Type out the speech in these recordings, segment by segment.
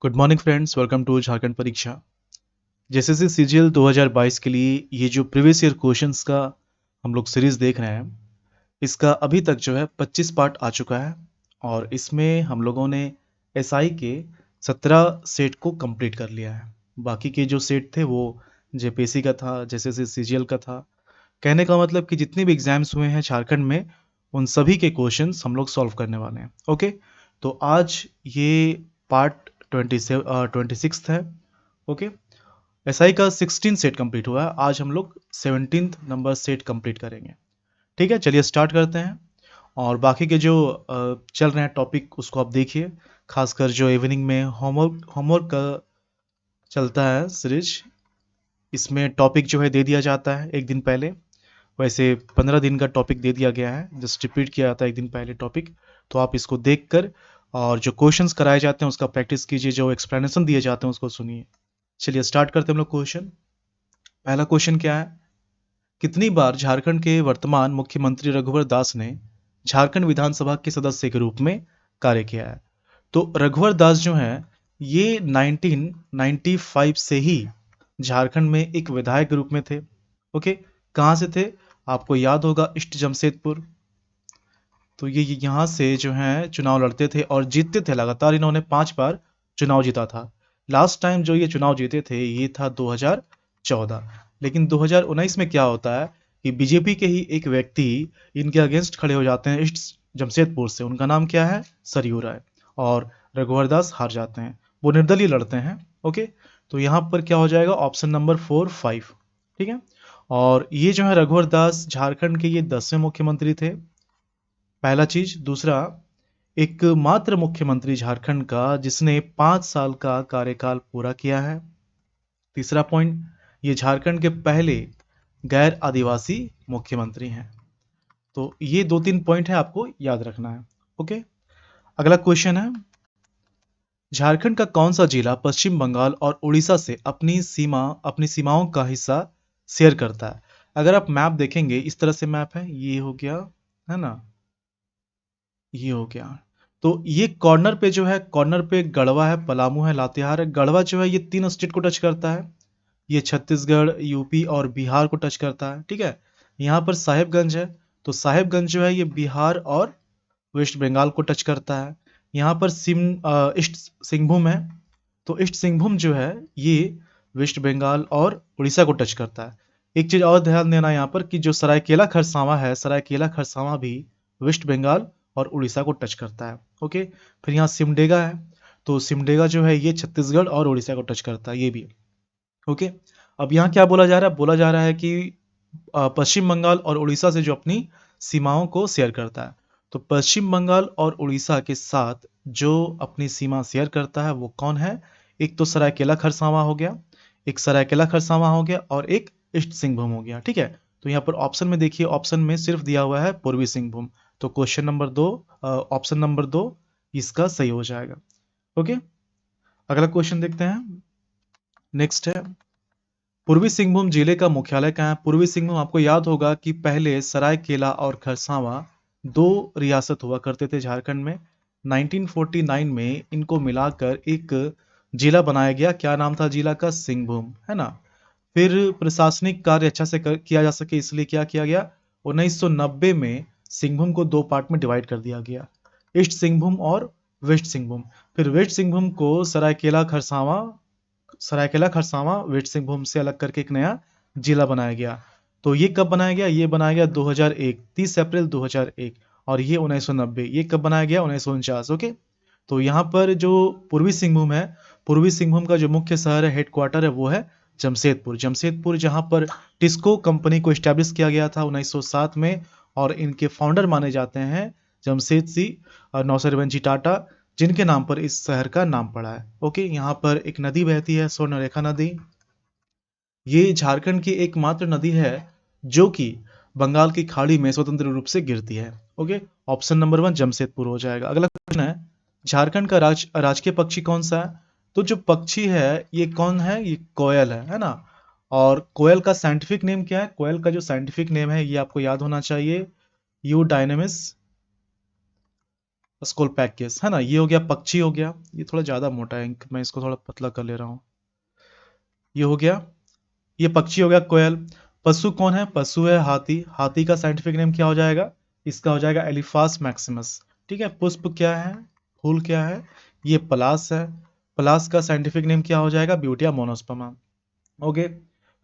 Good morning friends, welcome to Jharkhand Pariksha. JSSC CGL 2022 के लिए ये जो प्रीवियस ईयर क्वेश्चंस का हम लोग सीरीज देख रहे हैं, इसका अभी तक जो है 25 पार्ट आ चुका है और इसमें हम लोगों ने एसआई के 17 सेट को कंप्लीट कर लिया है। बाकी के जो सेट थे वो जेपीएससी का था, जेएसएससी सीजीएल का था। कहने का मतलब कि जितने भी एग्जाम्स हुए हैं झारखंड में, उन सभी के क्वेश्चंस हम लोग सॉल्व करने वाले हैं। ओके, तो आज ये पार्ट 26 है। ओके, एसआई का 16 सेट कंप्लीट हुआ है, आज हम लोग 17 नंबर सेट कंप्लीट करेंगे। ठीक है, चलिए स्टार्ट करते हैं। और बाकी के जो चल रहे हैं टॉपिक उसको आप देखिए, खासकर जो इवनिंग में होमवर्क होमवर्क का चलता है सीरीज, इसमें टॉपिक जो है दे दिया जाता है एक दिन पहले। वैसे 15 दिन का टॉपिक दे दिया गया है, जस्ट रिपीट किया जाता है एक दिन पहले टॉपिक। तो आप इसको देखकर और जो क्वेश्चंस कराए जाते हैं उसका प्रैक्टिस कीजिए, जो एक्सप्लेनेशन दिए जाते हैं उसको सुनिए। चलिए स्टार्ट करते हैं हम लोग क्वेश्चन। पहला क्वेश्चन क्या है, कितनी बार झारखंड के वर्तमान मुख्यमंत्री रघुवर दास ने झारखंड विधानसभा के सदस्य के रूप में कार्य किया है? तो रघुवर दास जो है ये 1995 से ही झारखंड में एक विधायक के रूप में थे। ओके, कहाँ से थे? आपको याद होगा, ईस्ट जमशेदपुर। तो ये यहाँ से जो है चुनाव लड़ते थे और जीतते थे लगातार। इन्होंने 5 बार चुनाव जीता था। लास्ट टाइम जो ये चुनाव जीते थे ये था 2014। लेकिन 2019 में क्या होता है कि बीजेपी के ही एक व्यक्ति इनके अगेंस्ट खड़े हो जाते हैं ईस्ट जमशेदपुर से। उनका नाम क्या है? सरयू राय। और रघुवर दास हार जाते हैं, वो निर्दलीय लड़ते हैं। ओके, तो यहाँ पर क्या हो जाएगा? Option number 4, 5। ठीक है, और ये जो है रघुवर दास झारखंड के ये 10वें मुख्यमंत्री थे, पहला चीज। दूसरा, एकमात्र मुख्यमंत्री झारखंड का जिसने 5 साल का कार्यकाल पूरा किया है। तीसरा पॉइंट, ये झारखंड के पहले गैर आदिवासी मुख्यमंत्री हैं। तो ये 2-3 पॉइंट है, आपको याद रखना है। ओके, अगला क्वेश्चन है, झारखंड का कौन सा जिला पश्चिम बंगाल और उड़ीसा से अपनी सीमाओं का हिस्सा शेयर करता है? अगर आप मैप देखेंगे, इस तरह से मैप है, ये हो गया, है ना, ये हो गया। तो ये कॉर्नर पे जो है, कॉर्नर पे गढ़वा है, पलामू है, लातेहार है। गढ़वा जो है ये 3 स्टेट को टच करता है। ये छत्तीसगढ़, यूपी और बिहार को टच करता है। ठीक है, यहाँ पर साहेबगंज है, तो साहेबगंज जो है ये बिहार और वेस्ट बंगाल को टच करता है। यहाँ पर ईस्ट सिंहभूम है, तो ईस्ट सिंहभूम जो है ये वेस्ट बंगाल और उड़ीसा को टच करता है। एक चीज और ध्यान देना यहाँ पर कि जो सरायकेला खरसावां है, सरायकेला खरसावां भी वेस्ट बंगाल और उड़ीसा को टच करता है। ओके, फिर यहाँ सिमडेगा है, तो सिमडेगा जो है ये छत्तीसगढ़ और उड़ीसा को टच करता है, ये भी। ओके, अब यहाँ क्या बोला जा रहा है? बोला जा रहा है कि पश्चिम बंगाल और उड़ीसा से जो अपनी सीमाओं को शेयर करता है। तो पश्चिम बंगाल और उड़ीसा के साथ जो अपनी सीमा शेयर करता है वो कौन है? एक तो सरायकेला खरसावां हो गया, एक सरायकेला खरसावां हो गया, और एक ईस्ट सिंहभूम हो गया। ठीक है, तो यहाँ पर ऑप्शन में देखिए, ऑप्शन में सिर्फ दिया हुआ है पूर्वी सिंहभूम। तो क्वेश्चन नंबर 2, ऑप्शन नंबर 2 इसका सही हो जाएगा। ओके, अगला क्वेश्चन देखते हैं। नेक्स्ट है, पूर्वी सिंहभूम जिले का मुख्यालय कहाँ है? पूर्वी सिंहभूम, आपको याद होगा कि पहले सरायकेला और खरसावां 2 रियासत हुआ करते थे झारखंड में। 1949 में इनको मिलाकर एक जिला बनाया गया। क्या नाम था जिला का? सिंहभूम, है ना। फिर प्रशासनिक कार्य अच्छा से किया जा सके इसलिए क्या किया गया? 1990 में सिंहभूम को 2 पार्ट में डिवाइड कर दिया गया, ईस्ट सिंहभूम और वेस्ट सिंहभूम। फिर वेस्ट सिंहभूम को सरायकेला खरसावां वेस्ट सिंहभूम से अलग करके एक नया जिला बनाया गया। तो ये कब बनाया गया? ये बनाया गया 2001, 30 अप्रैल 2001। और ये 1990, ये कब बनाया गया? 1949। ओके, तो यहाँ पर जो पूर्वी सिंहभूम है, पूर्वी सिंहभूम का जो मुख्य शहर है, हेडक्वार्टर है, वो है जमशेदपुर। जमशेदपुर जहाँ पर टिस्को कंपनी को स्टैब्लिश किया गया था 1907 में, और इनके फाउंडर माने जाते हैं जमशेद सिंह नौसरवंशी टाटा, जिनके नाम पर इस शहर का नाम पड़ा है। ओके, यहाँ पर एक नदी बहती है, स्वर्णरेखा नदी। ये झारखंड की एकमात्र नदी है जो कि बंगाल की खाड़ी में स्वतंत्र रूप से गिरती है। ओके, ऑप्शन नंबर 1 जमशेदपुर हो जाएगा। अगला क्वेश्चन है, झारखंड का राजकीय पक्षी कौन सा है? तो जो पक्षी है ये कौन है? ये कोयल है ना। और कोयल का साइंटिफिक नेम क्या है? कोयल का जो साइंटिफिक नेम है ये आपको याद होना चाहिए, यू डायनेमिस स्कोलपैकियस, है ना। ये हो गया पक्षी हो गया, ये थोड़ा ज़्यादा मोटा है, मैं इसको थोड़ा पतला कर ले रहा हूँ। ये हो गया, ये पक्षी हो गया कोयल। पशु कौन है? पशु है हाथी। हाथी का साइंटिफिक नेम क्या हो जाएगा? इसका हो जाएगा एलिफास मैक्सिमस। ठीक है। पुष्प क्या है? फूल क्या है? ये पलास है। पलास का साइंटिफिक नेम क्या हो जाएगा? Butea monosperma. ओके।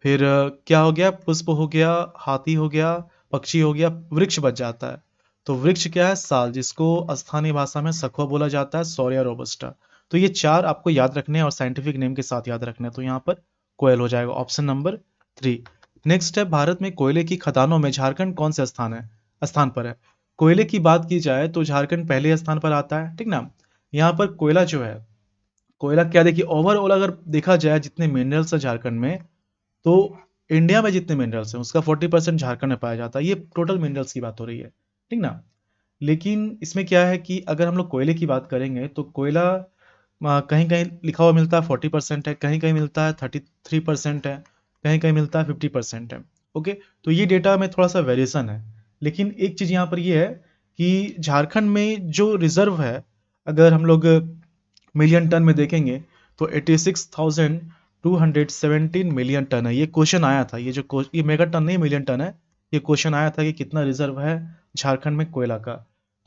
फिर क्या हो गया? पुष्प हो गया, हाथी हो गया, पक्षी हो गया, वृक्ष बच जाता है। तो वृक्ष क्या है? साल, जिसको स्थानीय भाषा में सखुआ बोला जाता है, सौर्या रोबस्टा। तो ये चार आपको याद रखने हैं और साइंटिफिक नेम के साथ याद रखने हैं। तो यहाँ पर कोयल हो जाएगा ऑप्शन नंबर 3। नेक्स्ट है, भारत में कोयले की खदानों में झारखंड कौन से स्थान पर है? कोयले की बात की जाए तो झारखंड पहले स्थान पर आता है, ठीक ना। यहाँ पर कोयला जो है, कोयला क्या, देखिए ओवरऑल अगर देखा जाए जितने मिनरल्स है झारखंड में, तो इंडिया में जितने मिनरल्स हैं उसका 40% झारखंड में पाया जाता है। ये टोटल मिनरल्स की बात हो रही है, ठीक ना। लेकिन इसमें क्या है कि अगर हम लोग कोयले की बात करेंगे तो कोयला कहीं कहीं लिखा हुआ मिलता है 40% है, कहीं कहीं मिलता है 33% है, कहीं कहीं मिलता है 50% है। ओके। तो ये डेटा में थोड़ा सा वेरिएशन है। लेकिन एक चीज़ यहाँ पर ये है कि झारखंड में जो रिजर्व है, अगर हम लोग मिलियन टन में देखेंगे तो 86,217 मिलियन टन है। ये क्वेश्चन आया था, ये मेगा टन नहीं मिलियन टन है। ये क्वेश्चन आया था कि कितना रिजर्व है झारखंड में कोयला का।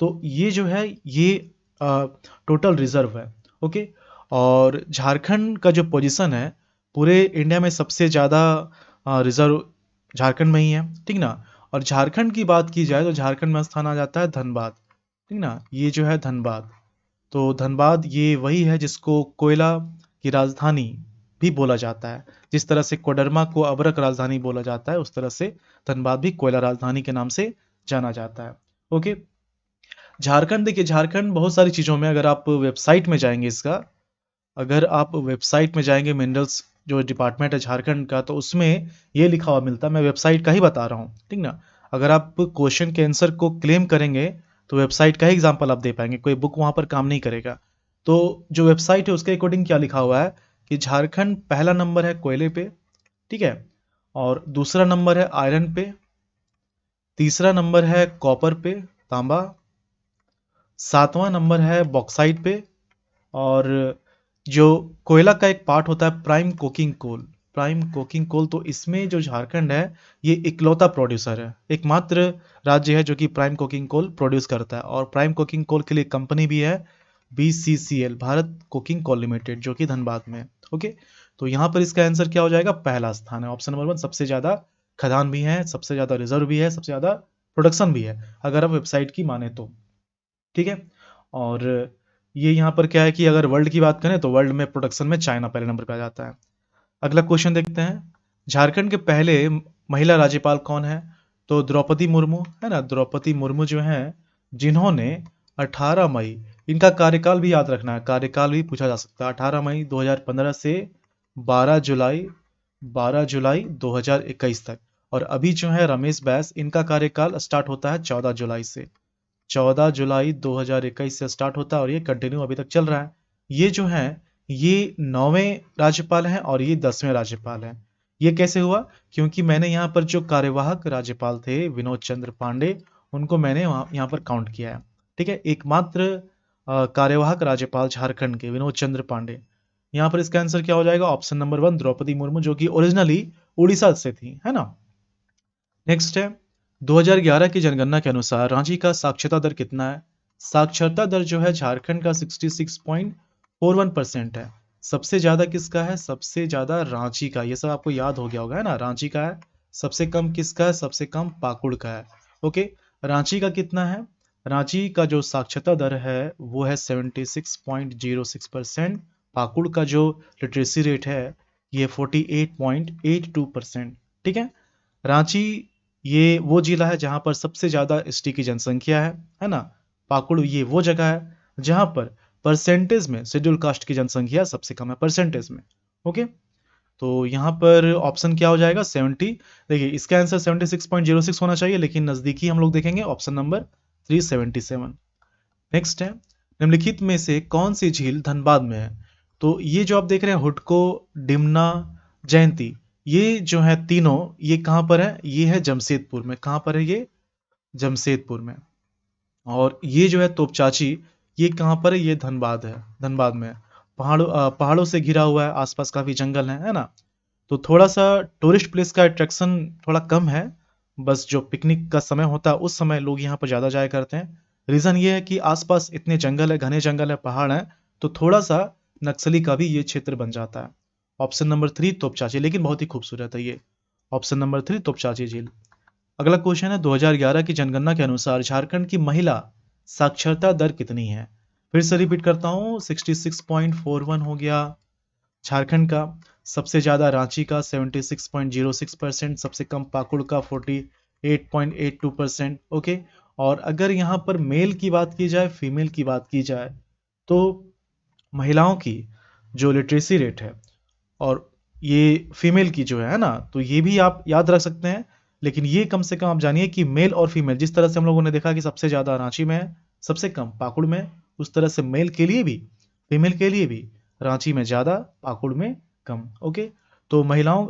तो ये जो है ये टोटल रिजर्व है। ओके। और झारखंड का जो पोजीशन है पूरे इंडिया में सबसे ज़्यादा रिजर्व झारखंड में ही है, ठीक ना। और झारखंड की बात की जाए तो झारखंड में स्थान आ जाता है धनबाद, ठीक ना। ये जो है धनबाद, तो धनबाद ये वही है जिसको कोयला की राजधानी भी बोला जाता है। जिस तरह से कोडरमा को अबरक राजधानी बोला जाता है, उस तरह से धनबाद भी कोयला राजधानी के नाम से जाना जाता है। ओके। झारखंड, देखिए झारखंड बहुत सारी चीज़ों में, अगर आप वेबसाइट में जाएंगे इसका, अगर आप वेबसाइट में जाएंगे मिनरल्स जो डिपार्टमेंट है झारखंड का, तो उसमें ये लिखा हुआ मिलता है। मैं वेबसाइट का ही बता रहा हूँ, ठीक ना। अगर आप क्वेश्चन के आंसर को क्लेम करेंगे तो वेबसाइट का ही एग्जाम्पल आप दे पाएंगे, कोई बुक वहाँ पर काम नहीं करेगा। तो जो वेबसाइट है उसके अकॉर्डिंग क्या लिखा हुआ है कि झारखंड पहला नंबर है कोयले पे, ठीक है। और दूसरा नंबर है आयरन पे, तीसरा नंबर है कॉपर पे, तांबा, सातवां नंबर है बॉक्साइट पे, और जो कोयला का एक पार्ट होता है prime coking coal, prime coking coal, तो इसमें जो झारखंड है ये इकलौता प्रोड्यूसर है, एकमात्र राज्य है जो कि प्राइम कोकिंग कोल प्रोड्यूस करता है। और प्राइम कोकिंग कोल के लिए कंपनी भी है BCCL, Bharat coking coal limited, जो कि धनबाद में है। ओके। तो यहाँ पर इसका आंसर क्या हो जाएगा? पहला स्थान है, ऑप्शन नंबर 1। सबसे ज़्यादा खदान भी है, सबसे ज़्यादा रिजर्व भी है, सबसे ज़्यादा प्रोडक्शन भी है, अगर आप वेबसाइट की माने तो, ठीक है। और ये यहाँ पर क्या है कि अगर वर्ल्ड की बात करें तो वर्ल्ड में प्रोडक्शन में चाइना पहले नंबर पे आ जाता है। अगला क्वेश्चन देखते हैं, झारखंड के पहले महिला राज्यपाल कौन है? तो द्रौपदी मुर्मू, है ना। द्रौपदी मुर्मू जो है, जिन्होंने 18 मई, इनका कार्यकाल भी याद रखना है, कार्यकाल भी पूछा जा सकता है, 18 मई 2015 से 12 जुलाई 12 जुलाई 2021 तक। और अभी जो है रमेश बैस, इनका कार्यकाल स्टार्ट होता है 14 जुलाई से, 14 जुलाई 2021 से स्टार्ट होता है और ये कंटिन्यू अभी तक चल रहा है। ये जो है ये 9वें राज्यपाल हैं और ये 10वें राज्यपाल हैं। ये कैसे हुआ? क्योंकि मैंने यहाँ पर जो कार्यवाहक राज्यपाल थे विनोद चंद्र पांडे, उनको मैंने यहाँ पर काउंट किया है, ठीक है। एकमात्र कार्यवाहक राज्यपाल झारखंड के विनोद चंद्र पांडे। यहाँ पर इसका आंसर क्या हो जाएगा? ऑप्शन नंबर 1 द्रौपदी मुर्मू, जो कि ओरिजिनली उड़ीसा से थी, है ना। नेक्स्ट है, 2011 की जनगणना के अनुसार रांची का साक्षरता दर कितना है? साक्षरता दर जो है झारखंड का 66.41% है। सबसे ज्यादा किसका है? सबसे ज्यादा रांची का। ये सब आपको याद हो गया होगा, है ना, रांची का है। सबसे कम किसका है? सबसे कम पाकुड़ का है। ओके। रांची का कितना है? रांची का जो साक्षरता दर है वो है 76.06%। पाकुड़ का जो लिटरेसी रेट है ये 48.82%, ठीक है। रांची ये वो जिला है जहां पर सबसे ज्यादा एसटी की जनसंख्या है ना। पाकुड़ ये वो जगह है जहां पर परसेंटेज में शेड्यूल कास्ट की जनसंख्या सबसे कम है, परसेंटेज में। ओके। तो यहाँ पर ऑप्शन क्या हो जाएगा? 70। देखिए इसका आंसर 76.06 होना चाहिए, लेकिन नजदीकी हम लोग देखेंगे, ऑप्शन नंबर 377। नेक्स्ट है, निम्नलिखित में से कौन सी झील धनबाद में है? तो ये जो आप देख रहे हैं हुडको, डिमना, जयंती, ये जो है तीनों, ये कहाँ पर है? ये है जमशेदपुर में। कहाँ पर है ये? जमशेदपुर में। और ये जो है तोपचाची, ये कहाँ पर है? ये धनबाद है, धनबाद में है। पहाड़ों से घिरा हुआ है, आसपास काफ़ी जंगल है ना? तो थोड़ा-सा टूरिस्ट प्लेस का अट्रैक्शन थोड़ा कम है, बस जो पिकनिक का समय होता है, उस समय लोग यहाँ पर ज़्यादा जाया करते हैं। रीज़न ये है कि आस-पास इतने जंगल है, घने जंगल है, पहाड़ हैं, तो थोड़ा-सा नक्सली का भी ये क्षेत्र बन जाता है। ऑप्शन नंबर 3 तोपचांची, लेकिन बहुत ही खूबसूरत है ये। ऑप्शन नंबर 3 तोपचांची झील। अगला क्वेश्चन है 2011 की जनगणना के अनुसार झारखंड की महिला साक्षरता दर कितनी है? फिर से रिपीट करता हूँ, 66.41 हो गया झारखंड का, सबसे ज़्यादा रांची का 76.06%, सबसे कम पाकुड़ का 48.82%। ओके। और अगर यहाँ पर मेल की बात की जाए, फीमेल की बात की जाए, तो महिलाओं की जो लिटरेसी रेट है और ये फीमेल की जो है ना, तो ये भी आप याद रख सकते हैं। लेकिन ये कम से कम आप जानिए कि मेल और फीमेल, जिस तरह से हम लोगों ने देखा कि सबसे ज़्यादा रांची में है, सबसे कम पाकुड़ में, उस तरह से मेल के लिए भी, फीमेल के लिए भी रांची में ज़्यादा, पाकुड़ में कम। ओके। तो महिलाओं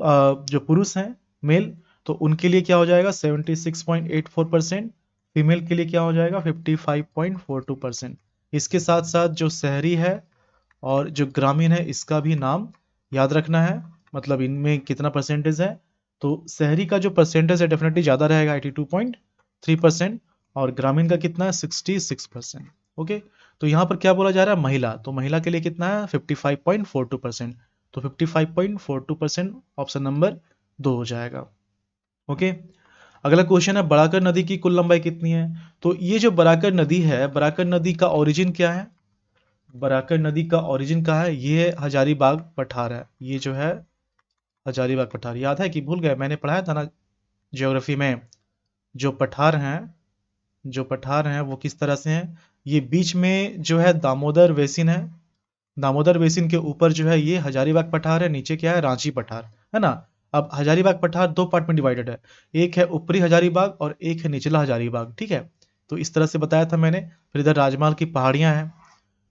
जो पुरुष हैं मेल, तो उनके लिए क्या हो जाएगा 76.84%, फीमेल के लिए क्या हो जाएगा 55.42%। इसके साथ साथ जो शहरी है और जो ग्रामीण है, इसका भी नाम याद रखना है, मतलब इनमें कितना परसेंटेज है। तो शहरी का जो परसेंटेज है डेफिनेटली ज़्यादा रहेगा 82.3%, और ग्रामीण का कितना है 66%। ओके। तो यहाँ पर क्या बोला जा रहा है महिला, तो महिला के लिए कितना है 55.42%, तो 55.42% ऑप्शन नंबर 2 हो जाएगा। ओके। अगला क्वेश्चन है बराकर नदी की कुल लंबाई कितनी है? तो ये जो बराकर नदी है, बराकर नदी का ओरिजिन क्या है? बराकर नदी का ओरिजिन कहाँ है? ये हजारीबाग पठार है। ये जो है हजारीबाग पठार, याद है कि भूल गए? मैंने पढ़ाया था ना ज्योग्राफी में, जो पठार हैं, जो पठार हैं वो किस तरह से हैं। ये बीच में जो है दामोदर बेसिन है, दामोदर बेसिन के ऊपर जो है ये हजारीबाग पठार है, नीचे क्या है रांची पठार, है ना? अब हजारीबाग पठार दो पार्ट में डिवाइडेड है, एक है ऊपरी हजारीबाग और एक है निचला हजारीबाग, ठीक है? तो इस तरह से बताया था मैंने। फिर इधर राजमहल की पहाड़ियाँ हैं।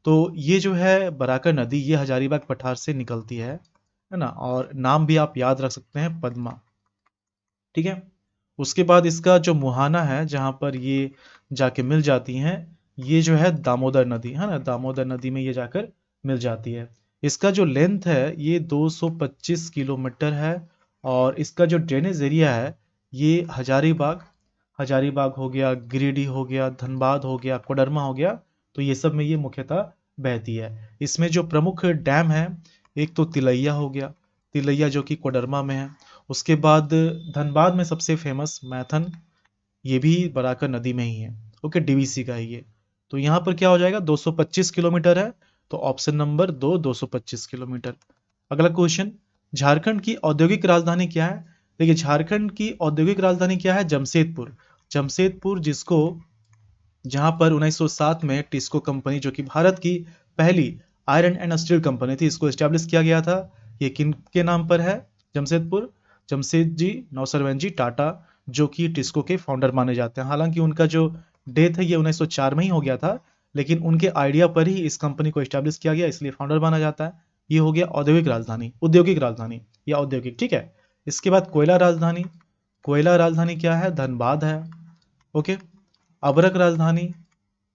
तो ये जो है बराकर नदी, ये हजारीबाग पठार से निकलती है ना? और नाम भी आप याद रख सकते हैं, पद्मा, ठीक है? उसके बाद इसका जो मुहाना है, जहाँ पर ये जाके मिल जाती हैं, ये जो है दामोदर नदी, है ना? दामोदर नदी में ये जाकर मिल जाती है। इसका जो लेंथ है, ये 225 किलोमीटर है, और इसका जो ड्रेनेज एरिया है, ये हजारीबाग, हजारीबाग हो गया, गिरिडीह हो गया, धनबाद हो गया, कोडरमा हो गया, तो ये सब में ये मुख्यतः बहती है। इसमें जो प्रमुख डैम है, एक तो तिलैया हो गया, तिलैया जो कि कोडरमा में है। उसके बाद धनबाद में सबसे फेमस मैथन, ये भी बराकर नदी में ही है। ओके, डीवीसी का है ये। तो यहाँ पर क्या हो जाएगा 225 किलोमीटर है, तो ऑप्शन नंबर 2 225 किलोमीटर। अगला क्वेश्चन, झारखंड की औद्योगिक राजधानी क्या है? देखिए झारखंड की औद्योगिक राजधानी क्या है? जमशेदपुर। जमशेदपुर, जिसको, जहां पर 1907 में टिस्को कंपनी, जो कि भारत की पहली आयरन एंड स्टील कंपनी थी, इसको एस्टेब्लिश किया गया था। ये किन के नाम पर है? जमशेदपुर, जमशेद जी नौसरवैन जी टाटा, जो कि टिस्को के फाउंडर माने जाते हैं। हालांकि उनका जो डेथ है ये 1904 में ही हो गया था, लेकिन उनके आइडिया पर ही इस कंपनी को एस्टेब्लिश किया गया, इसलिए फाउंडर माना जाता है। ये हो गया औद्योगिक राजधानी, औद्योगिक राजधानी या औद्योगिक, ठीक है। इसके बाद कोयला राजधानी, कोयला राजधानी क्या है? धनबाद है। ओके। अबरक राजधानी,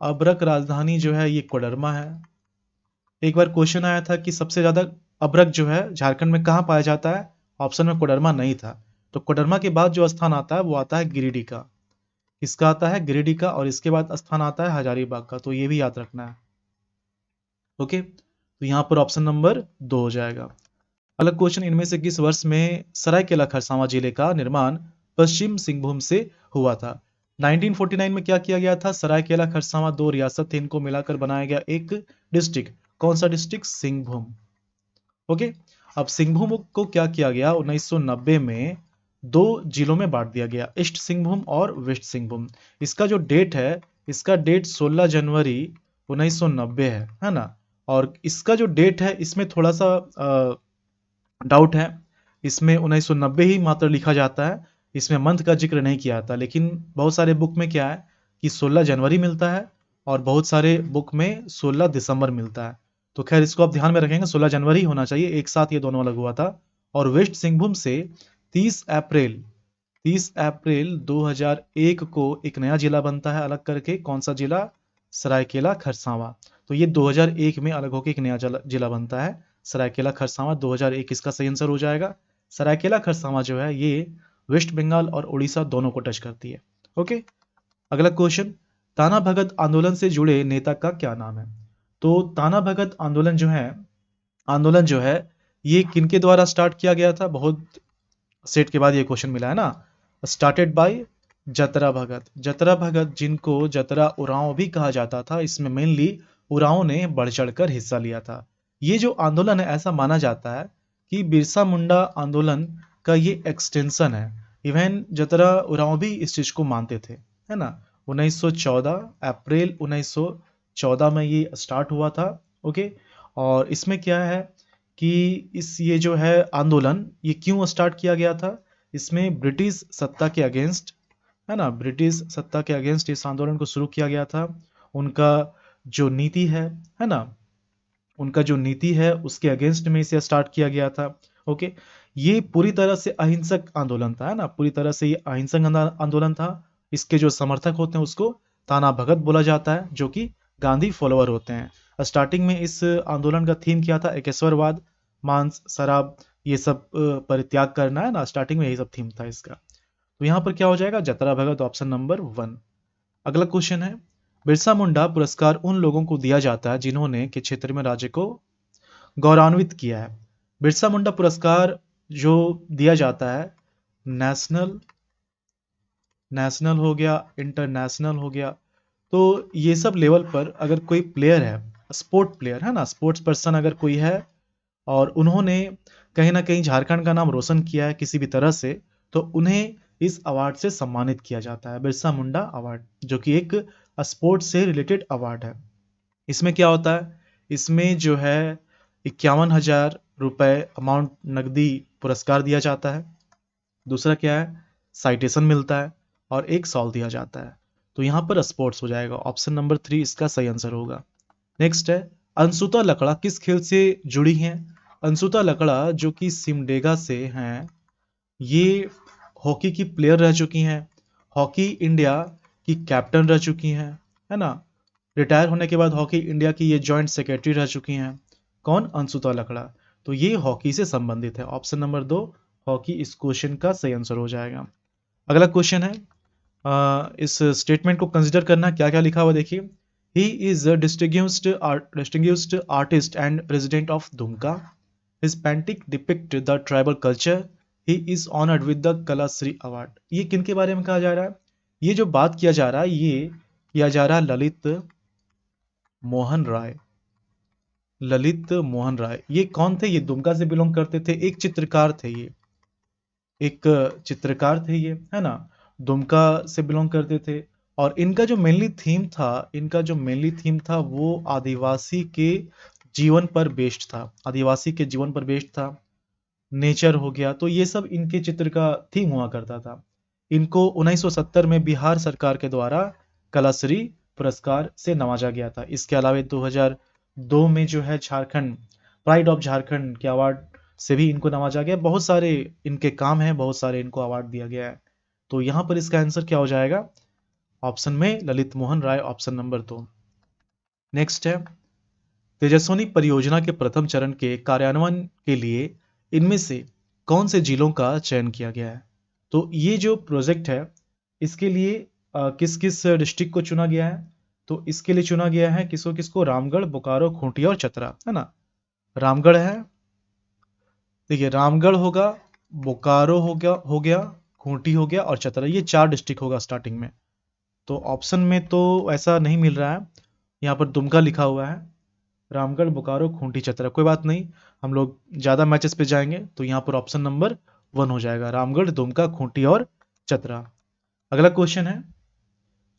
अबरक राजधानी जो है ये कोडरमा है। एक बार क्वेश्चन आया था कि सबसे ज्यादा अबरक जो है झारखंड में कहाँ पाया जाता है? ऑप्शन में कोडरमा नहीं था, तो कोडरमा के बाद जो स्थान आता है वो आता है गिरिडीह का। इसका आता है गिरिडीह का, और इसके बाद स्थान आता है हजारीबाग का, तो ये भी याद रखना है। ओके, तो यहाँ पर ऑप्शन नंबर 2 हो जाएगा। अगला क्वेश्चन, इनमें से किस वर्ष में सरायकेला खरसावां जिले का निर्माण पश्चिम सिंहभूम से हुआ था? 1949 में क्या किया गया था? सरायकेला खरसावां दो रियासत थे, इनको मिलाकर बनाया गया एक डिस्ट्रिक्ट। कौन सा डिस्ट्रिक्ट? सिंहभूम। ओके। अब सिंहभूम को क्या किया गया 1990 में? दो जिलों में बांट दिया गया, ईस्ट सिंहभूम और वेस्ट सिंहभूम। इसका जो डेट है, इसका डेट 16 जनवरी 1990 है ना? और इसका जो डेट है, इसमें थोड़ा सा डाउट है। इसमें 1990 ही मात्र लिखा जाता है, इसमें मंथ का जिक्र नहीं किया जाता। लेकिन बहुत सारे बुक में क्या है कि 16 जनवरी मिलता है, और बहुत सारे बुक में 16 दिसंबर मिलता है। तो खैर इसको आप ध्यान में रखेंगे, 16 जनवरी होना चाहिए, एक साथ ये दोनों अलग हुआ था। और वेस्ट सिंहभूम से 30 अप्रैल 30 अप्रैल 2001 को एक नया जिला बनता है अलग करके। कौन सा जिला? सरायकेला खरसावां। तो ये 2001 में अलग होकर एक नया जिला बनता है, सरायकेला खरसावां 2001 इसका सही आंसर हो जाएगा। सरायकेला खरसावां जो है ये वेस्ट बंगाल और उड़ीसा दोनों को टच करती है। ओके, अगला क्वेश्चन, ताना भगत आंदोलन से जुड़े नेता का क्या नाम है? तो ताना भगत आंदोलन जो है ये किनके द्वारा स्टार्ट किया गया था? बहुत सेट के बाद ये क्वेश्चन मिला है ना। स्टार्टेड बाय जतरा भगत। जतरा भगत जिनको जतरा उरांव भी कहा जाता था, इसमें मेनली उरांव ने बढ़ चढ़कर हिस्सा लिया था। ये जो आंदोलन है ऐसा माना जाता है कि बिरसा मुंडा आंदोलन का ये एक्सटेंशन है। इवन जतरा उरांव भी इस चीज को मानते थे, है ना। 1914 अप्रैल 1914 में ये स्टार्ट हुआ था। ओके, और इसमें क्या है कि ये जो है आंदोलन ये क्यों स्टार्ट किया गया था? इसमें ब्रिटिश सत्ता के अगेंस्ट, है ना, ब्रिटिश सत्ता के अगेंस्ट इस आंदोलन को शुरू किया गया था। उनका जो नीति है ना, उनका जो नीति है उसके अगेंस्ट में इसे स्टार्ट किया गया था। ओके, ये पूरी तरह से अहिंसक आंदोलन था, है ना, पूरी तरह से ये अहिंसक आंदोलन था। इसके जो समर्थक होते हैं उसको ताना भगत बोला जाता है, जो कि गांधी फॉलोअर होते हैं। स्टार्टिंग में इस आंदोलन का थीम क्या था? एकेश्वरवाद, मांस, शराब, ये सब परित्याग करना, है ना। स्टार्टिंग में यही सब थीम था इसका। तो यहाँ पर क्या हो जाएगा? जतरा भगत, ऑप्शन नंबर 1। अगला क्वेश्चन है, बिरसा मुंडा पुरस्कार उन लोगों को दिया जाता है जिन्होंने के क्षेत्र में राज्य को गौरवान्वित किया है। बिरसा मुंडा पुरस्कार जो दिया जाता है, नेशनल हो गया, इंटरनेशनल हो गया, तो ये सब लेवल पर अगर कोई प्लेयर है, स्पोर्ट प्लेयर है ना, स्पोर्ट्स पर्सन अगर कोई है और उन्होंने कहीं ना कहीं झारखंड का नाम रोशन किया है किसी भी तरह से, तो उन्हें इस अवार्ड से सम्मानित किया जाता है, बिरसा मुंडा अवार्ड, जो कि एक स्पोर्ट्स से रिलेटेड अवार्ड है। इसमें क्या होता है? इसमें जो है 51,000 रुपए अमाउंट नकदी पुरस्कार दिया जाता है। दूसरा क्या है? साइटेशन मिलता है और एक सॉल दिया जाता है। तो यहाँ पर स्पोर्ट्स हो जाएगा, ऑप्शन नंबर 3 इसका सही आंसर होगा। नेक्स्ट है, अंशुता लकड़ा किस खेल से जुड़ी हैं? अंशुता लकड़ा जो कि सिमडेगा से हैं, ये हॉकी की प्लेयर रह चुकी हैं, हॉकी इंडिया की कैप्टन रह चुकी हैं, है ना। रिटायर होने के बाद हॉकी इंडिया की ये जॉइंट सेक्रेटरी रह चुकी हैं। कौन? अंशुता लकड़ा। तो ये हॉकी से संबंधित है, ऑप्शन नंबर 2 हॉकी इस क्वेश्चन का सही आंसर हो जाएगा। अगला क्वेश्चन है, इस स्टेटमेंट को कंसिडर करना, क्या क्या लिखा हुआ देखिए। He is a distinguished artist and president of Dumka. His painting depict the tribal culture. He is honoured with the Kalashree award. ये किनके बारे में कहा जा रहा है? ये जो बात किया जा रहा है ये किया जा रहा है ललित मोहन राय। ललित मोहन राय ये कौन थे? ये दुमका से बिलोंग करते थे, एक चित्रकार थे ये, एक चित्रकार थे ये, है ना, दुमका से बिलोंग करते थे। और इनका जो मेनली थीम था वो आदिवासी के जीवन पर बेस्ड था, आदिवासी के जीवन पर बेस्ड था। नेचर हो गया, तो ये सब इनके चित्र का थीम हुआ करता था। इनको 1970 में बिहार सरकार के द्वारा कलाश्री पुरस्कार से नवाजा गया था। इसके अलावा 2002 में जो है झारखंड प्राइड ऑफ झारखंड के अवार्ड से भी इनको नवाजा गया। बहुत सारे इनके काम हैं, बहुत सारे इनको अवार्ड दिया गया है। तो यहाँ पर इसका आंसर क्या हो जाएगा? ऑप्शन में Lalit Mohan Roy, option number 2। Next है, तेजस्विनी परियोजना के प्रथम चरण के कार्यान्वयन के लिए इनमें से कौन से जिलों का चयन किया गया है? तो ये जो प्रोजेक्ट है इसके लिए किस किस डिस्ट्रिक्ट को चुना गया है? तो इसके लिए चुना गया है किसको किसको? रामगढ़, बोकारो, खूंटी और चतरा, है ना। रामगढ़ है, देखिए रामगढ़ होगा, बोकारो हो गया, खूंटी हो गया और चतरा, ये 4 डिस्ट्रिक्ट होगा स्टार्टिंग में। तो ऑप्शन में तो ऐसा नहीं मिल रहा है, यहाँ पर दुमका लिखा हुआ है, रामगढ़, बोकारो, खूंटी, चतरा। कोई बात नहीं, हम लोग ज़्यादा मैचेस पे जाएंगे तो यहाँ पर ऑप्शन नंबर 1 हो जाएगा, रामगढ़, दुमका, खूंटी और चतरा। अगला क्वेश्चन है,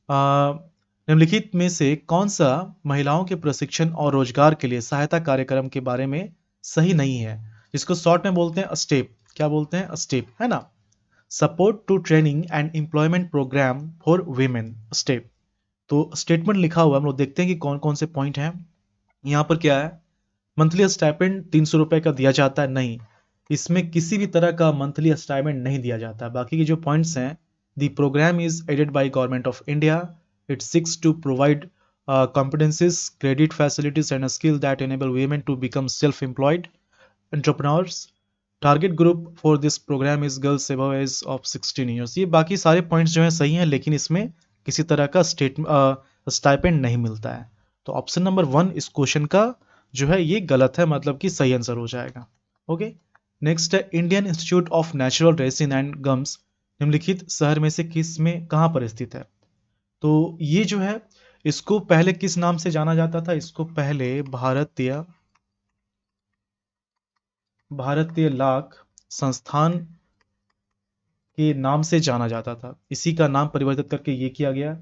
निम्नलिखित में से कौन सा महिलाओं के प्रशिक्षण और रोजगार के लिए सहायता कार्यक्रम के बारे में सही नहीं है? जिसको शॉर्ट में बोलते हैं स्टेप। क्या बोलते हैं? स्टेप, है ना। Support to training and employment programme for women, step. तो स्टेटमेंट लिखा हुआ है, हम लोग देखते हैं कि कौन कौन से पॉइंट हैं। यहाँ पर क्या है? मंथली स्टाइपेंड 300 रुपए का दिया जाता है, नहीं, इसमें किसी भी तरह का मंथली स्टाइपेंड नहीं दिया जाता। बाकी के जो पॉइंट्स हैं, the programme is aided by government of India, it seeks to provide competencies, credit facilities and a skill that enable women to become self-employed entrepreneurs. Target group for this programme is girls above age of 16 years. ये बाकी सारे points जो हैं सही हैं, लेकिन इसमें किसी तरह का स्टाइपेंड नहीं मिलता है। तो ऑप्शन नंबर 1 इस क्वेश्चन का जो है ये गलत है, मतलब कि सही आंसर हो जाएगा। ओके, नेक्स्ट है Indian Institute of Natural Resin and Gums निम्नलिखित शहर में से किस में कहाँ पर स्थित है? तो ये जो है इसको पहले किस नाम से जाना जाता था? इसको पहले भारतीय लाख संस्थान के नाम से जाना जाता था। इसी का नाम परिवर्तित करके ये किया गया।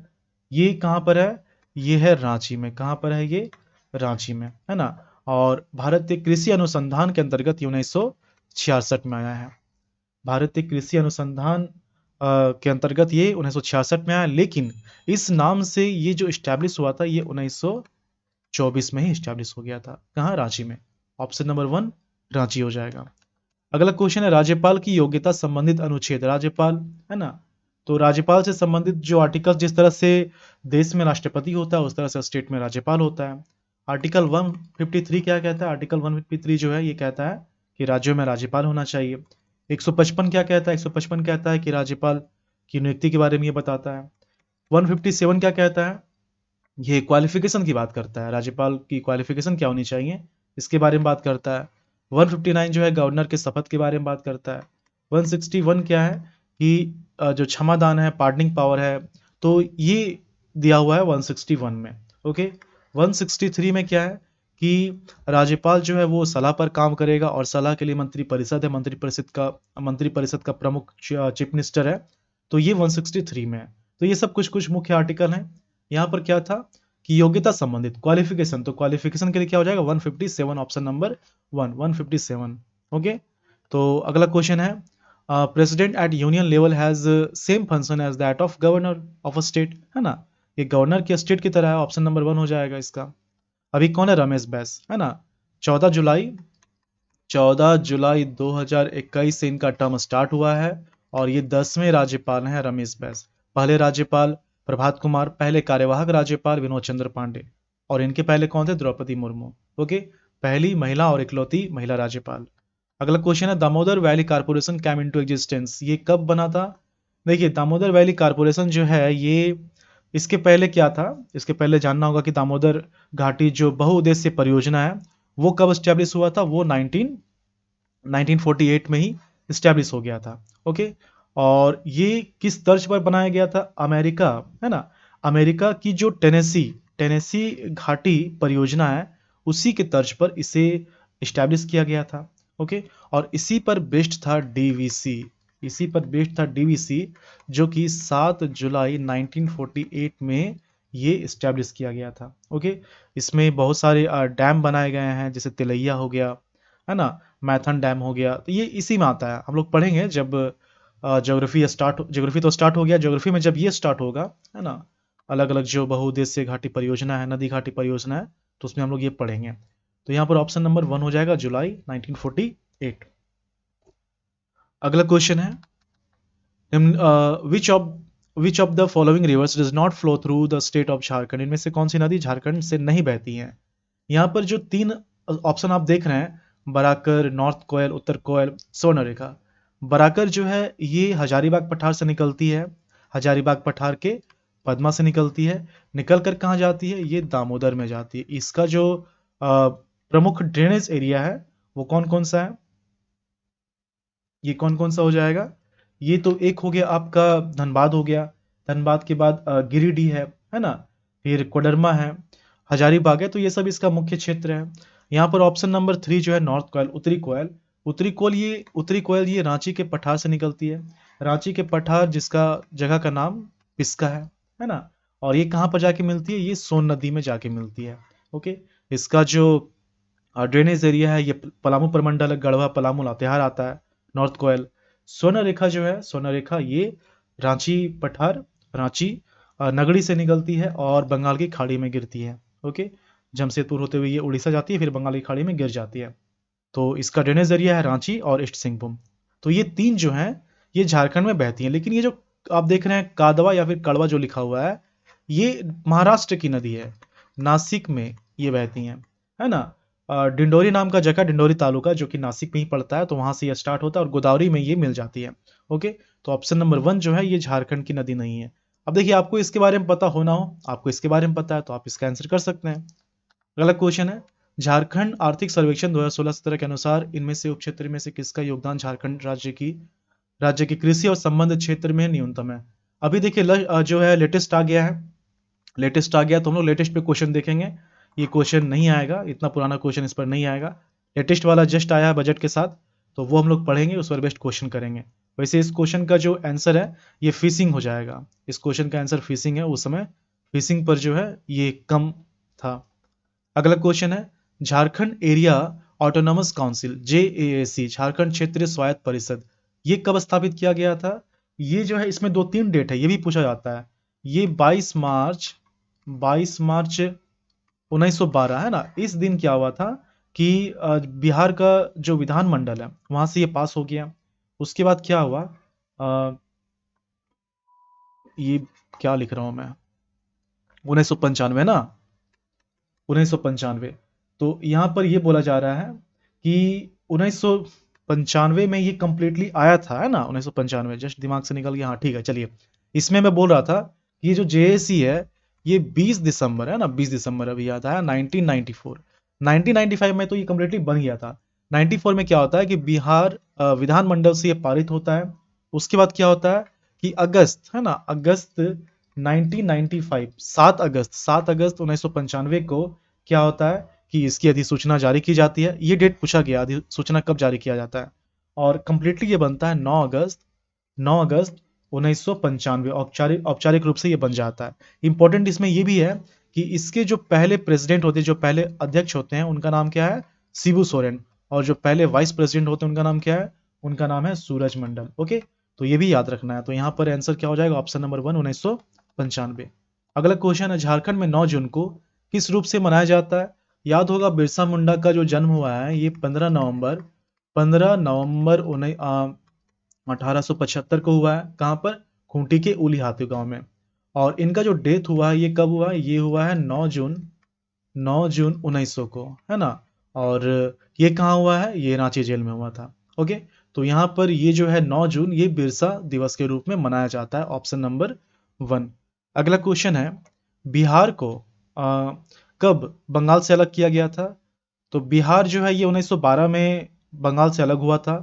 ये कहाँ पर है? ये है रांची में। कहाँ पर है ये? रांची में, है ना। और भारतीय कृषि अनुसंधान के अंतर्गत ये 1966 में आया है। भारतीय कृषि अनुसंधान के अंतर्गत ये 1966 में आया, लेकिन इस नाम से ये जो इस्टेब्लिश हुआ था ये 1924 में ही इस्टेब्लिश हो गया था। कहाँ? रांची में। ऑप्शन नंबर 1 रांची हो जाएगा। अगला क्वेश्चन है राज्यपाल की योग्यता संबंधित अनुच्छेद। राज्यपाल, है ना, तो राज्यपाल से संबंधित जो आर्टिकल, जिस तरह से देश में राष्ट्रपति होता है उस तरह से स्टेट में राज्यपाल होता है। आर्टिकल 153 क्या कहता है? आर्टिकल 153 जो है ये कहता है कि राज्यों में राज्यपाल होना चाहिए। 155 क्या कहता है? 155 कहता है कि राज्यपाल की नियुक्ति के बारे में ये बताता है। 157 क्या कहता है? ये क्वालिफिकेशन की बात करता है, राज्यपाल की क्वालिफिकेशन क्या होनी चाहिए इसके बारे में बात करता है। 159 जो है गवर्नर के शपथ के बारे में बात करता है। 161 क्या है कि जो क्षमादान है, पार्डनिंग पावर है, तो ये दिया हुआ है 161 में। ओके, 163 में क्या है कि राज्यपाल जो है वो सलाह पर काम करेगा और सलाह के लिए मंत्रिपरिषद है, मंत्रिपरिषद का प्रमुख चीफ मिनिस्टर है। तो ये 163 में है। तो ये सब कुछ कुछ मुख्य आर्टिकल हैं। यहाँ पर क्या था कि योग्यता संबंधित क्वालिफिकेशन, तो क्वालिफिकेशन के लिए क्या हो जाएगा? 157, ऑप्शन नंबर 157। ओके, तो अगला क्वेश्चन है president at union level has same function as that of governor of a state, है ना। ये गवर्नर के स्टेट की तरह है, ऑप्शन नंबर 1 हो जाएगा इसका। अभी कौन है? रमेश बैस, है ना। 14 जुलाई 2021 से इनका टर्म स्टार्ट हुआ है और ये 10वें राज्यपाल हैं रमेश बैस। पहले राज्यपाल प्रभात कुमार, पहले कार्यवाहक राज्यपाल विनोद चंद्र पांडे, और इनके पहले कौन थे? द्रौपदी मुर्मू। ओके, पहली महिला और इकलौती महिला राज्यपाल। अगला क्वेश्चन है Damodar valley corporation came into existence, ये कब बना था? देखिए, दामोदर वैली कारपोरेशन जो है ये, इसके पहले क्या था? इसके पहले जानना होगा कि दामोदर घाटी जो बहुउद्देश्य परियोजना है वो कब स्टैब्लिश हुआ था? वो 1948 में ही स्टैब्लिश हो गया था। ओके, और ये किस तर्ज पर बनाया गया था? अमेरिका, है ना, अमेरिका की जो टेनेसी घाटी परियोजना है उसी के तर्ज पर इसे स्टैब्लिश किया गया था। ओके, और इसी पर बेस्ड था डीवीसी, जो कि 7 जुलाई 1948 में ये इस्टेब्लिश किया गया था। ओके, इसमें बहुत सारे डैम बनाए गए हैं, जैसे तिलैया हो गया, है ना, मैथन डैम हो गया, तो ये इसी में आता है। हम लोग पढ़ेंगे जब ज्योग्राफी तो स्टार्ट हो गया, ज्योग्राफी में जब ये स्टार्ट होगा, है ना, अलग अलग जो बहुउद्देश्य घाटी परियोजना है, नदी घाटी परियोजना है, तो उसमें हम लोग ये पढ़ेंगे। तो यहाँ पर ऑप्शन नंबर 1 हो जाएगा, जुलाई 1948। अगला क्वेश्चन है which of the following rivers does not flow through the state of Jharkhand, इनमें से कौन सी नदी झारखंड से नहीं बहती है? यहाँ पर जो 3 ऑप्शन आप देख रहे हैं, बराकर, नॉर्थ कोयल, उत्तर कोयल, स्वर्णरेखा। बराकर जो है ये हजारीबाग पठार से निकलती है, हजारीबाग पठार के पद्मा से निकलती है, निकल कर कहाँ जाती है? ये दामोदर में जाती है। इसका जो प्रमुख ड्रेनेज एरिया है वो कौन कौन सा है? ये कौन कौन सा हो जाएगा? ये तो एक हो गया आपका धनबाद हो गया, धनबाद के बाद गिरिडीह है ना, फिर कोडरमा है, हजारीबाग है, तो ये सब इसका मुख्य क्षेत्र है। यहाँ पर ऑप्शन नंबर 3 जो है नॉर्थ कोयल, उत्तरी कोयल ये रांची के पठार से निकलती है। रांची के पठार जिसका जगह का नाम पिस्का है ना, और ये कहाँ पर जाके मिलती है? ये सोन नदी में जाके मिलती है। ओके, इसका जो ड्रेनेज एरिया है ये पलामू प्रमंडल, गढ़वा, पलामू, लातेहार आता है। नॉर्थ कोयल। स्वर्णरेखा जो है, स्वर्णरेखा ये रांची पठार, रांची नगड़ी से निकलती है और बंगाल की खाड़ी में गिरती है। ओके, जमशेदपुर होते हुए ये उड़ीसा जाती है, फिर बंगाल की खाड़ी में गिर जाती है। तो इसका ड्रेनेज एरिया है रांची और ईस्ट सिंहभूम। तो ये 3 जो हैं ये झारखंड में बहती हैं, लेकिन ये जो आप देख रहे हैं कादवा या फिर कड़वा जो लिखा हुआ है, ये महाराष्ट्र की नदी है। नासिक में ये बहती हैं, है ना। डिंडोरी नाम का जगह, डिंडोरी तालुका जो कि नासिक में ही पड़ता है, तो वहाँ से ये स्टार्ट होता है और गोदावरी में ये मिल जाती है। ओके, तो ऑप्शन नंबर 1 जो है ये झारखंड की नदी नहीं है। अब देखिए, आपको इसके बारे में पता होना हो, आपको इसके बारे में पता है तो आप इसका आंसर कर सकते हैं। अगला क्वेश्चन है, झारखंड आर्थिक सर्वेक्षण 2016-17 के अनुसार इनमें से उपक्षेत्र में से किसका योगदान झारखंड राज्य की कृषि और संबंध क्षेत्र में न्यूनतम है। अभी देखिए जो है लेटेस्ट आ गया है, लेटेस्ट आ गया तो हम लोग लेटेस्ट पे क्वेश्चन देखेंगे। ये क्वेश्चन नहीं आएगा, इतना पुराना क्वेश्चन इस पर नहीं आएगा। लेटेस्ट वाला जस्ट आया है बजट के साथ, तो वो हम लोग पढ़ेंगे, उस पर बेस्ट क्वेश्चन करेंगे। वैसे इस क्वेश्चन का जो आंसर है ये फिशिंग हो जाएगा। इस क्वेश्चन का आंसर फिशिंग है, उस समय फिशिंग पर जो है ये कम था। अगला क्वेश्चन है, Jharkhand area autonomous council JAAC, Jharkhand क्षेत्रीय स्वायत्त परिषद, ये कब स्थापित किया गया था। ये जो है इसमें 2-3 डेट है, ये भी पूछा जाता है। ये 22 मार्च 1912 है ना। इस दिन क्या हुआ था कि बिहार का जो विधानमंडल है वहां से ये पास हो गया। उसके बाद क्या हुआ, ये क्या लिख रहा हूं मैं, 1995 ना, 1995। तो यहाँ पर ये बोला जा रहा है कि 1995 में ये कंप्लीटली आया था, है ना। 1995 जस्ट दिमाग से निकल गया, हाँ ठीक है चलिए। इसमें मैं बोल रहा था कि ये जो जेएसी है ये 20 दिसंबर है ना, 20 दिसंबर अभी याद आया, 1994। 1995 में तो ये कंप्लीटली बन गया था। 94 में क्या होता है कि बिहार विधानमंडल से ये पारित होता है। उसके बाद क्या होता है कि अगस्त, है ना, अगस्त 1995, 7 अगस्त 1995 को क्या होता है कि इसकी अधिसूचना जारी की जाती है। ये डेट पूछा गया, अधिसूचना कब जारी किया जाता है, और कंप्लीटली ये बनता है 9 अगस्त 1995, औपचारिक औपचारिक रूप से ये बन जाता है। इंपॉर्टेंट इसमें ये भी है कि इसके जो पहले प्रेसिडेंट होते हैं, जो पहले अध्यक्ष होते हैं, उनका नाम क्या है, शिबू सोरेन। और जो पहले वाइस प्रेसिडेंट होते हैं उनका नाम क्या है, उनका नाम है सूरज मंडल। ओके, तो ये भी याद रखना है। तो यहाँ पर आंसर क्या हो जाएगा, ऑप्शन नंबर 1 1995। अगला क्वेश्चन है, झारखंड में 9 जून को किस रूप से मनाया जाता है। याद होगा बिरसा मुंडा का जो जन्म हुआ है ये 15 नवंबर 1875 को हुआ है। कहाँ पर, खूंटी के उली हाथी गांव में। और इनका जो डेथ हुआ है ये कब हुआ है, ये हुआ है 9 जून 1900 को, है ना। और ये कहाँ हुआ है, ये रांची जेल में हुआ था। ओके, तो यहाँ पर ये जो है 9 जून ये बिरसा दिवस के रूप में मनाया जाता है, ऑप्शन नंबर 1। अगला क्वेश्चन है, बिहार को कब बंगाल से अलग किया गया था। तो बिहार जो है ये 1912 में बंगाल से अलग हुआ था।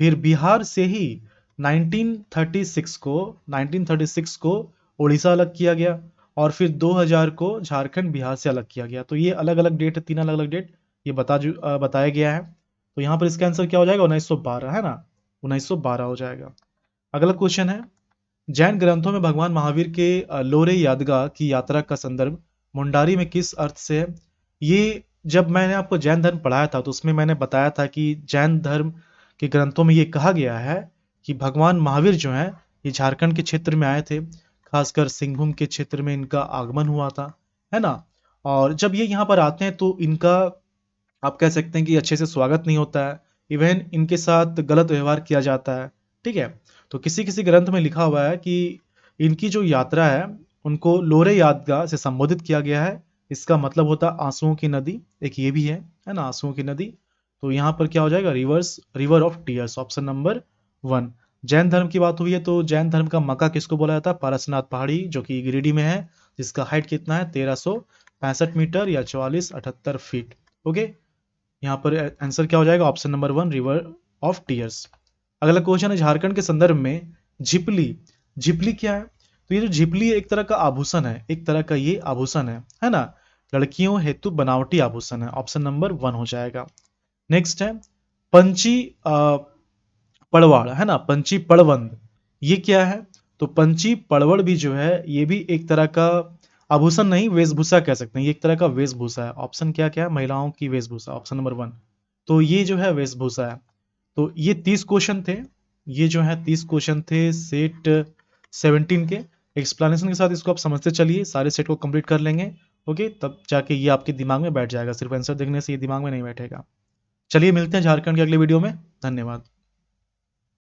फिर बिहार से ही 1936 को उड़ीसा अलग किया गया। और फिर 2000 को झारखंड बिहार से अलग किया गया। तो ये अलग अलग डेट है, 3 अलग अलग डेट ये बताया गया है। तो यहाँ पर इसका आंसर क्या हो जाएगा, 1912, है ना, 1912 हो जाएगा। अगला क्वेश्चन है, जैन ग्रंथों में भगवान महावीर के लोरे यादगा की यात्रा का संदर्भ मुंडारी में किस अर्थ से है। ये जब मैंने आपको जैन धर्म पढ़ाया था तो उसमें मैंने बताया था कि जैन धर्म के ग्रंथों में ये कहा गया है कि भगवान महावीर जो है ये झारखंड के क्षेत्र में आए थे, खासकर सिंहभूम के क्षेत्र में इनका आगमन हुआ था, है ना। और जब ये यहाँ पर आते हैं तो इनका आप कह सकते हैं कि अच्छे से स्वागत नहीं होता है, इवन इनके साथ गलत व्यवहार किया जाता है। ठीक है, तो किसी किसी ग्रंथ में लिखा हुआ है कि इनकी जो यात्रा है उनको लोरे यादगाह से संबोधित किया गया है। इसका मतलब होता है आंसुओं की नदी, एक ये भी है ना, आंसुओं की नदी। तो यहाँ पर क्या हो जाएगा, river of tears, option number 1। Jain धर्म की बात हुई है तो जैन धर्म का मक्का किसको बोला जाता है, पारसनाथ पहाड़ी जो कि गिरिडीह में है, जिसका हाइट कितना है 1365 मीटर या 4478 फीट। ओके, यहाँ पर आंसर क्या हो जाएगा, option number 1 river of tears. अगला क्वेश्चन है, झारखंड के संदर्भ में झिपली, झिपली क्या है। तो ये जो झिपली एक तरह का आभूषण है, एक तरह का ये आभूषण है ना, लड़कियों हेतु बनावटी आभूषण है, ऑप्शन नंबर 1 हो जाएगा। नेक्स्ट है पंची पड़वाड़, है ना, पंची पड़वंद, ये क्या है। तो पंची पड़वड़ भी जो है ये भी एक तरह का आभूषण नहीं, वेशभूषा कह सकते हैं, ये एक तरह का वेशभूषा है। ऑप्शन क्या क्या है, महिलाओं की वेशभूषा, ऑप्शन नंबर 1। तो ये जो है वेशभूषा है। तो ये 30 क्वेश्चन थे, ये जो है 30 क्वेश्चन थे सेट 17 के। एक्सप्लेनेशन के साथ इसको आप समझते चलिए, सारे सेट को कंप्लीट कर लेंगे। ओके, तब जाके ये आपके दिमाग में बैठ जाएगा, सिर्फ आंसर देखने से ये दिमाग में नहीं बैठेगा। चलिए मिलते हैं झारखंड के अगले वीडियो में, धन्यवाद।